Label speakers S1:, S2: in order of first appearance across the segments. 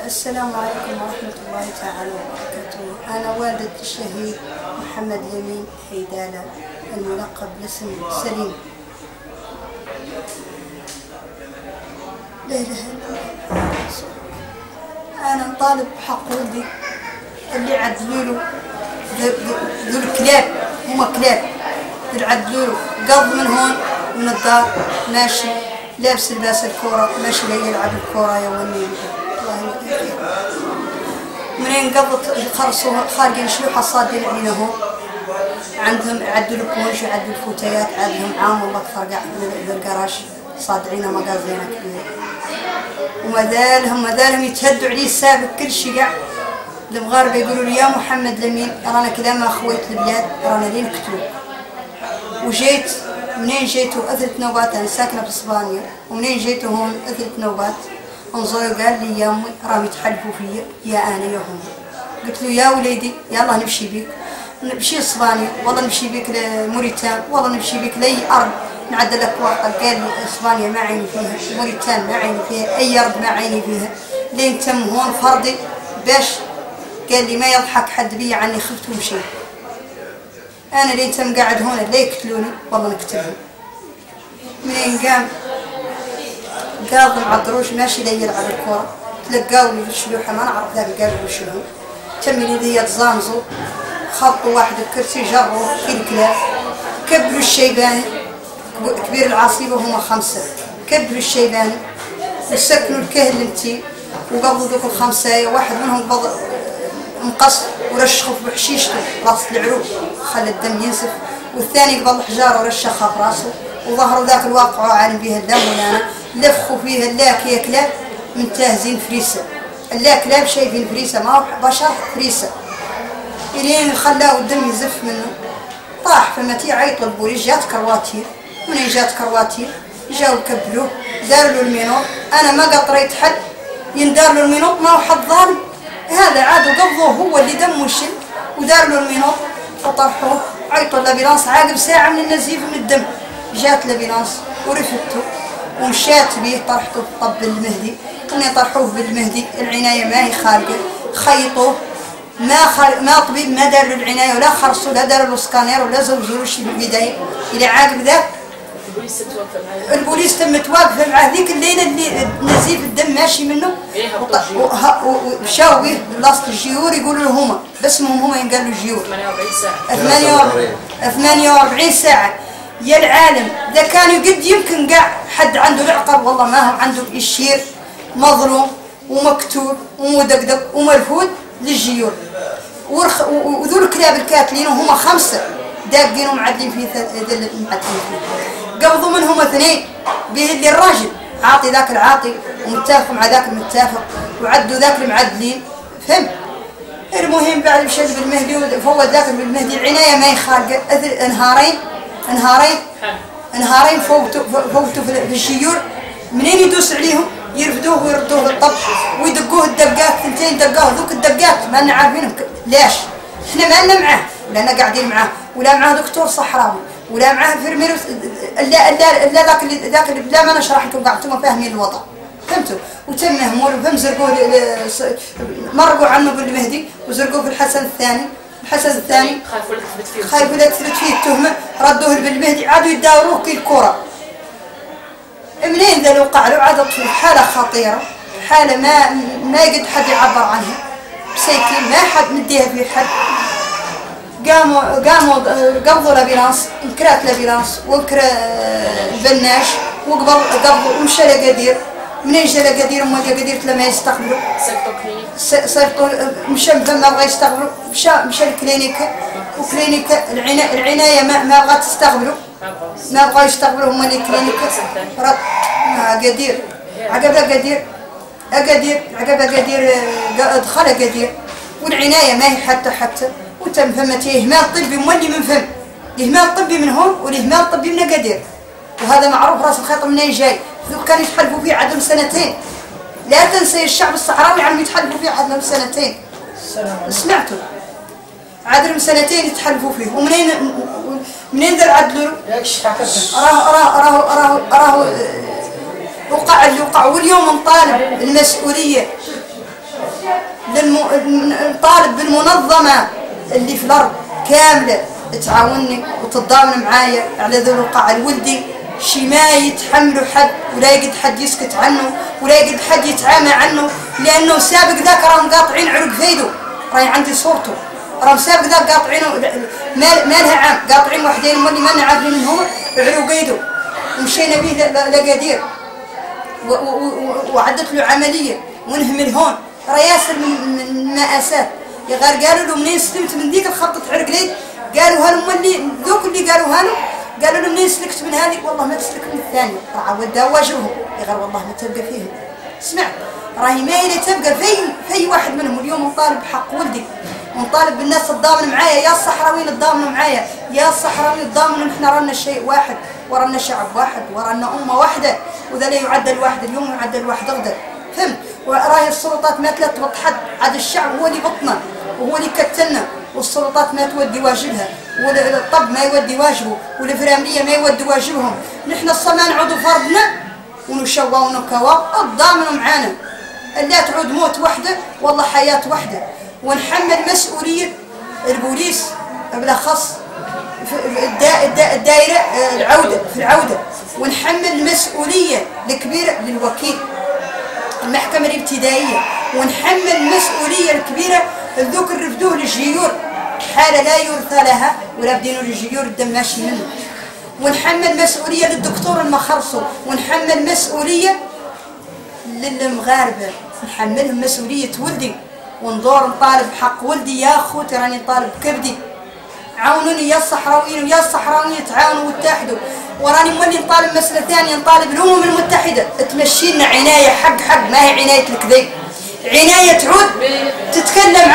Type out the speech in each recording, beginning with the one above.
S1: السلام عليكم ورحمة الله تعالى وبركاته. أنا والدة الشهيد محمد لمين حيدالة الملقب باسم سليم. لا إله إلا الله. أنا نطالب بحق ولدي اللي عدلوا له ذو الكلاب، هما كلاب اللي عدلوا له قض من هون من الدار ماشي لابس لباس الكورة ماشي لا يلعب الكورة يا ولي. منين قضت خرصوا خارجين شلوحة صادين علينا هون عندهم يعدلوا الكونش يعدلوا الفوتيات عندهم عام والله أكثر قاعد بالقراش صادعين مقازينا كبير وما ذالهم يتهدوا عليه السابق كل شيء قاعد. المغاربة يقولوا لي يا محمد لمين رانا كذا ما خويت البلاد رانا لين قتلوك. وجيت منين جيتوا أثرت نوبات أنا ساكنة في إسبانيا ومنين جيتوا هون أثرت نوبات انظروا قال لي يا أمي راهم يتحلفوا فيا يا أنا يا هم. قلت له يا وليدي يلا نمشي بيك نمشي إسبانيا والله نمشي بيك لموريتان والله نمشي بيك لأي أرض نعدل لك ورقة. قال لي إسبانيا ما عيني فيها موريتان ما عيني فيها أي أرض ما عيني فيها لين تم هون فرضي باش قال لي ما يضحك حد بي عني خفت ومشيت. أنا لين تم قاعد هون لا يقتلوني والله نقتلهم. منين قام قاضي معطروش ماشي لا يلعب الكورة تلقاوني في الشلوحة ما نعرف ذاك قالوا شنو تمني ذي تزانزوا خبطوا واحد الكرسي جروا في الكلاب كبلوا الشيباني كبير العاصيبة هما 5 كبلوا الشيباني وسكنوا الكهل نتي وقبضوا ذوك ال5 واحد منهم قبض مقص ورشخوا في حشيشته راس العروق خلى الدم ينسف والثاني قبض حجاره ورشخها في راسه وظهروا ذاك الواقع عالم بها الدم ولا لفخوا فيها اللاك يا كلاب من تهزين فريسه اللاك كلاب شايفين فريسه ما هو بشر فريسه الين خلاو الدم يزف منه طاح فمتي عيطوا البوليس جات كرواتير منين جات كرواتير جاوا كبلوه داروا له المينور انا ما قطريت حد يندار له المينور ما هو حد ظالم هذا عاد وقبضوه هو اللي دمه شل ودار له المينور وطرحوه عيطوا الامبيلانس عاقب ساعه من النزيف من الدم جات الامبيلانس ورفدته ومشات بيه طرحته في طب المهدي كنا طرحوه بالمهدي العنايه ما هي خارجه خيطوه ما طبيب ما دار له العنايه ولا خرصوا لا دار له سكانير ولا زوجوا له شيء بالبدايه الى عاقب ذاك البوليس تمت واقفه معاه ذيك الليله اللي نزيف الدم ماشي منه ومشاو به بلاصه الجيور يقولوا له هما باسمهم هما ينقالوا الجيور 48 ساعه يا العالم ذا كانوا قد يمكن قاع حد عنده العقل والله ما هو عنده الشير مظلوم ومقتول ومدقدق ومرفود للجيور وذو الكلاب الكاتلين وهم 5 داقين ومعدلين فيه قبضوا منهم 2 به اللي الراجل عاطي ذاك العاطي ومتفق مع ذاك المتفق وعدوا ذاك المعدلين فهم. المهم بعد مشى بالمهدي فوت ذاك بالمهدي العنايه ما هي خارجه انهارين فوتوا في الجيور منين يدوس عليهم يرفدوه ويردوه بالطب ويدقوه الدقات 2 دقوه ذوك الدقات ما لنا عارفينهم ليش احنا ما لنا معاه ولا انا قاعدين معاه ولا معاه دكتور صحراوي ولا معاه انفيرمير ذاك لا ما نشرح لكم قاعدتم فاهمين الوضع فهمتوا وتم مهمول وفهم زرقوه مرقوا عنه بالمهدي وزرقوه في الحسن الثاني خايفوا لا تثبت فيه التهمه ردوه بالمهدي عادوا يداوروه كي الكره منين ذا وقع له عادت في حاله خطيره حاله ما يقدر حد يعبر عنها مساكين ما حد مديها في حد قاموا قبضوا الامبيلانس انكرات الامبيلانس وانكر البناش وقبضوا ومشى لقدير منين جا لقدير وما جا قدير لما يستقبلوا صيفطوا مشى ما بغى يستقبلوا مشى الكلينيكا وكلينيكا العنايه ما بغات تستقبلوا ما بغا يستقبلوا هما اللي كلينيكا قدير عقب قدير دخل قدير والعنايه ما هي حتى وتم فهمتي اهمال طبي مولي من فهم الاهمال الطبي من هون والاهمال الطبي من قدير وهذا معروف راس الخيط منين جاي كانوا يتحلفوا فيه عدم 2 لا تنسي الشعب الصحراوي عم يتحلفوا فيه عدم 2 سمعتوا عدم 2 يتحلفوا فيه ومنين ذا العدل راه وقع اللي وقع واليوم نطالب المسؤوليه نطالب بالمنظمة اللي في الأرض كاملة تعاونني وتتضامن معايا على ذو الوقع الولدي، شي ما يتحملوا حد ولا يقد حد يسكت عنه ولا يقد حد يتعامى عنه، لأنه سابق ذاك راهم قاطعين عرق فيدو، راهي عندي صورته، راهم سابق ذاك قاطعينه ما لها عام، قاطعين وحدين مولي ما عارفين من هو عرق ايدو، ومشينا به لقدير وعدت له عملية ونهمل هون، راه ياسر من المآسات. يا غير قالوا له منين سلمت من ذيك الخبطة عرق ليد، قالوا هالم اللي ذوك اللي قالوا هالو، قالوا له منين سلكت من هذه؟ والله ما تسلك من الثانية، راه ودها واجههم، يا غير والله ما تبقى فيهم. اسمع راهي ما إلي تبقى في واحد منهم. اليوم نطالب بحق ولدي ونطالب بالناس تضامن معايا، يا الصحراويين تضامنوا معايا، يا الصحراويين تضامنوا، نحن رانا شيء واحد ورانا شعب واحد ورانا أمة واحدة، وذا لا يعدل واحد اليوم ويعدل واحد غدا، فهمت؟ وراهي السلطات ما تلتبط حد، عاد الشعب هو اللي بطنا وهو اللي كتلنا، والسلطات ما تودي واجبها، والطب ما يودي واجبه، والفراملية ما يودي واجبهم، نحن الصمان نعودوا فرضنا ونشوى ونكوى، تضامنوا معانا، لا تعود موت وحده والله حياة وحده، ونحمل مسؤولية البوليس بالأخص الدائرة في العودة، ونحمل المسؤولية الكبيرة للوكيل المحكمة الابتدائية، ونحمل المسؤولية الكبيرة ذوك اللي رفدوه للجيور حالة لا يرثى لها ولا بدينوا للجيور الدم ماشي منه، ونحمل مسؤولية للدكتور المخرصو، ونحمل مسؤولية للمغاربة، نحملهم مسؤولية ولدي، وندور نطالب حق ولدي. يا خوتي راني نطالب كبدي، عاونوني يا الصحراويين ويا الصحراويين تعاونوا واتحدوا. وراني مولي نطالب مسألة ثانية، نطالب الأمم المتحدة تمشي لنا عناية حق ما هي عناية الكذب، عناية تعود تتكلم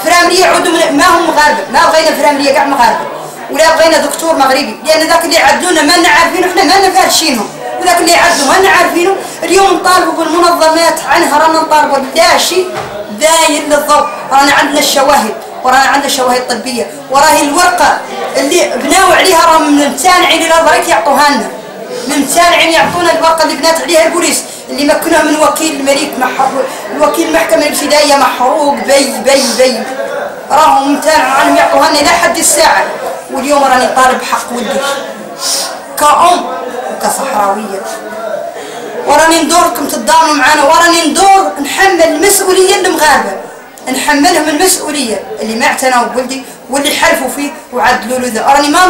S1: فراملية عودوا ما هم مغاربة، ما بغينا فراملية كاع مغاربة ولا بغينا دكتور مغربي، لأن ذاك اللي يعدلونا ما لنا عارفينه، احنا ما لنا فارشينهم، وذاك اللي يعدلوا ما لنا عارفينه. اليوم نطالبوا بالمنظمات عنها، رانا نطالبوا لا شيء داير للضوء، رانا عندنا الشواهد ورانا عندنا شواهد طبية، وراهي الورقة اللي بناو عليها راهم ممتانعين إلى الضريك يعطوها لنا، ممتانعين يعطونا الورقة اللي بنات عليها البوليس اللي مكنوها من وكيل الملك الوكيل المحكمة الابتدائية محروق بي راهم ممتانعين عنهم يعطوها لنا إلى حد الساعة. واليوم راني طالب حق ولدي كأم وكصحراوية، وراني ندوركم تتضامنوا معنا، وراني ندور نحمل المسؤولية للمغاربة، نحملهم المسؤولية اللي ما اعتنوا بولدي واللي حلفوا فيه وعدلوا له ذا. راني ما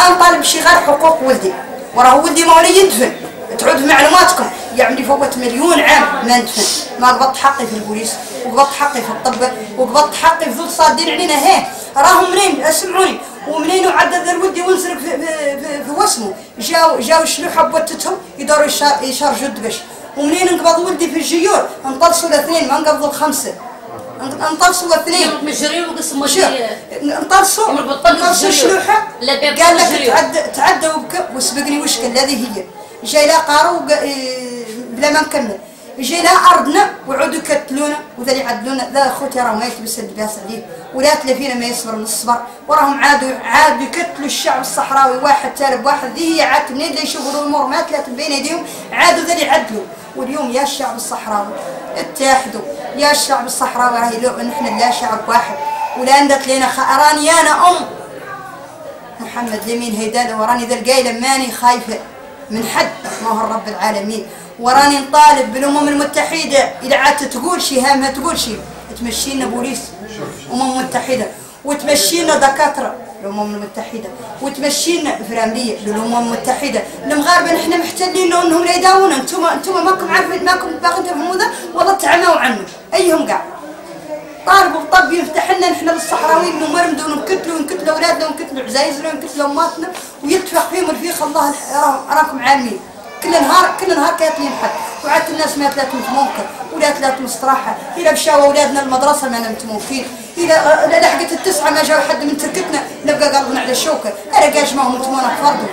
S1: نطالب شيء غير حقوق ولدي، وراه ولدي ما ولي يدفن، تعود في معلوماتكم يعني فوت مليون عام ما ندفن، ما قبضت حقي في البوليس وقبضت حقي في الطب وقبضت حقي في ذو صادين علينا هيه، راهم منين اسمعوني ومنين عدد الولدي ونسرق في وسمه، جاو الشلوحه بوتتهم يدوروا يشارجوا الدبش، ومنين انقبض ولدي في الجيور انطلسوا الاثنين ما انقبضوا الخمسه، انطلسوا الاثنين
S2: مجري وقسموا
S1: انطلسوا الشلوحه قال لك تعدى وسبقني وشك الذي هي جاي لا قارو بلا ما نكمل، جاي لا ارضنا وعودوا يكتلونا وذا اللي يعدلونا. ذا خوتي راهم ما يتبس اللباس عليه ولا تلافينا ما يصبر من الصبر، وراهم عادوا يكتلوا الشعب الصحراوي واحد تالب واحد، ذي هي عاد منين اللي يشوفوا الامور ما تلات بين ايديهم عادوا ذا اللي يعدلوا. واليوم يا الشعب الصحراوي اتحدوا، يا الشعب الصحراوي راهي لو نحن لا شعب واحد ولا ندت لنا راني انا ام محمد لمين هيداله، وراني ذا القايله ماني خايفه من حد ما هو رب العالمين، وراني نطالب بالامم المتحده اذا عادت تقول شيء هامها تقول شيء، تمشينا بوليس متحده وتمشينا دكاتره الامم المتحده وتمشينا فرامليه للامم المتحده. المغاربه نحن محتلين لانهم لا يداونا، انتم ماكم عارفين ماكم باغيين تفهموا ذا والله تعموا عنه ايهم كاع طالبوا الطب يفتح لنا نحن للصحراويين نمرمدوا ونكتلوا اولادنا ونكتلوا عزايزنا ونكتلوا اماتنا ويتفق فيهم الفيخ. الله راكم عالمين كل نهار كاتلين حد، وعاد الناس ما تلات متموكل ولا تلات مستراحه، الى مشاو اولادنا المدرسه ما متموكين، الى لحقت التسعه ما جاو حد من تركتنا نبقى قلبنا على الشوكه، انا كاش ما هم متمونا فرضوا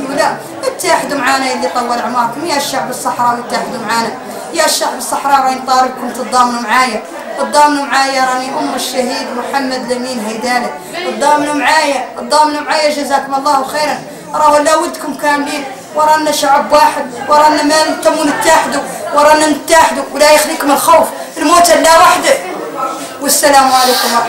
S1: ولا اتحدوا معانا اللي طول اعماركم يا الشعب الصحراوي، اتحدوا معانا يا الشعب الصحراوي، راني طالبكم تتضامنوا معايا، تضامنوا معايا، راني ام الشهيد محمد لمين هيداله، تضامنوا معايا جزاكم الله خيرا. راهو لا ودكم كاملين، ورانا شعب واحد، ورانا ما نتموا نتحدوا، ورانا نتحدوا ولا يخليكم الخوف، الموت الله وحده. والسلام عليكم ورحمة الله.